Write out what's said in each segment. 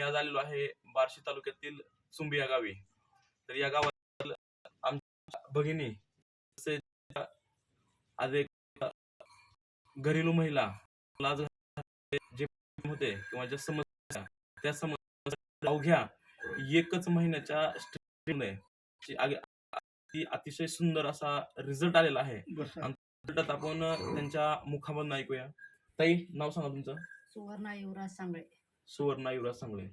मी आज आलेलो आहे बार्शी तालुक्यातील चुंबी या गावी. तर या गावात आमच्या भगिनी तसेच आज एक घरेलू महिला आज जे होते किंवा ज्या समस्या त्या समस्या अवघ्या एकच महिन्याच्या स्ट्रीमने ती अतिशय सुंदर असा रिझल्ट आलेला आहे. आणि रिझल्ट आपण त्यांच्या मुखामधून ऐकूया. ताई, नाव सांगा तुमचं. सुवर्णा युवराज सांगळे. सुवर्णा युवराज सांगळे.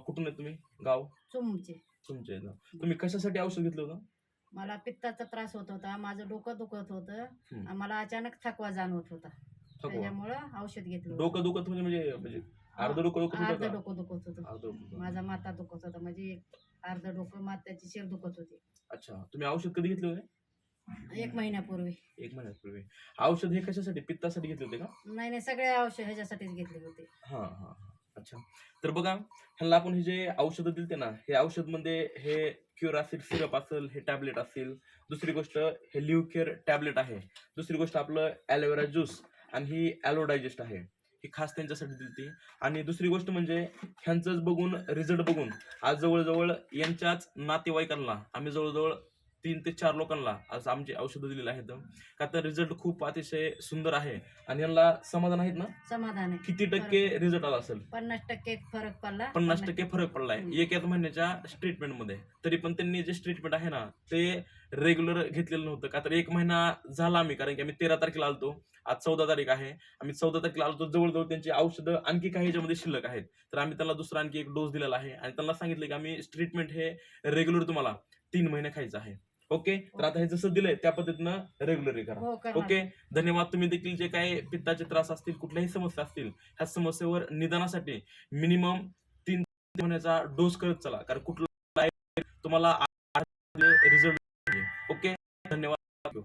कुठून आहे तुम्ही? गाव चुमचे. तुमचे ना. तुम्ही कशासाठी औषध घेतलं होतं? मला पित्ताचा त्रास होत होता, माझं डोकं दुखत होतं आणि मला अचानक थकवा जाणवत होता, थकवा. त्याच्यामुळं औषध घेतलं. डोकं दुखत म्हणजे म्हणजे अर्ध डोकं दुखत होतं अर्ध का? डोकं दुखत होतं. अर्ध डोकं दुखत. माझा माथा दुखत होता, म्हणजे अर्ध डोकं माथ्याची शिर दुखत होती. अच्छा, तुम्ही औषध कधी घेतले होते? 1 महिन्यापूर्वी. 1 महिन्यापूर्वी. औषध हे कशासाठी, पित्तासाठी घेतले होते का? नाही, सगळे औषध ह्याच्यासाठीच घेतले होते. हा हा. अच्छा. तर बघा, ह्याला आपण हे जे औषधं दिलते ना, हे औषध मध्ये हे क्युरासिड सिरप असेल, हे टॅबलेट असेल. दुसरी गोष्ट हे लिव्ह केअर टॅबलेट आहे. दुसरी गोष्ट आपलं ॲलोवेरा ज्यूस आणि ही ॲलो डायजेस्ट आहे. ही खास त्यांच्यासाठी दिलती. आणि दुसरी गोष्ट म्हणजे ह्यांचंच बघून, रिझल्ट बघून आज जवळजवळ यांच्याच नातेवाईकांना आम्ही जवळजवळ 3 ते 4 लोकांना आज आमची औषधं दिलेली आहेत. का तर रिझल्ट खूप अतिशय सुंदर आहे. आणि यांना समाधान आहेत ना? समाधान आहे. किती टक्के रिझल्ट आला असेल? 50% फरक पडला. 50% फरक पडलाय एक महिन्याच्या ट्रीटमेंट मध्ये. तरी पण त्यांनी जे ट्रीटमेंट आहे ना, ते रेग्युलर घेतलेलं नव्हतं. का तर 1 महिना झाला आम्ही, कारण की आम्ही 13 तारखेला आलतो, आज 14 तारीख आहे. आम्ही 14 तारखेला आलतो, जवळजवळ त्यांची औषधं आणखी काही ह्याच्यामध्ये शिल्लक आहेत. तर आम्ही त्यांना दुसरा आणखी एक डोस दिलेला आहे आणि त्यांना सांगितलं की आम्ही ट्रीटमेंट हे रेग्युलर तुम्हाला 3 महिने खायचं आहे. ओके. तर आता हे जसं दिलंय त्या पद्धतीनं रेग्युलरली करा. ओके. धन्यवाद. तुम्ही देखील जे काही पित्ताचे त्रास असतील, कुठल्याही समस्या असतील, ह्या समस्येवर निदानासाठी मिनिमम 3 महिन्याचा डोस करत चला, कारण कुठला तुम्हाला रिझल्ट. ओके. धन्यवाद.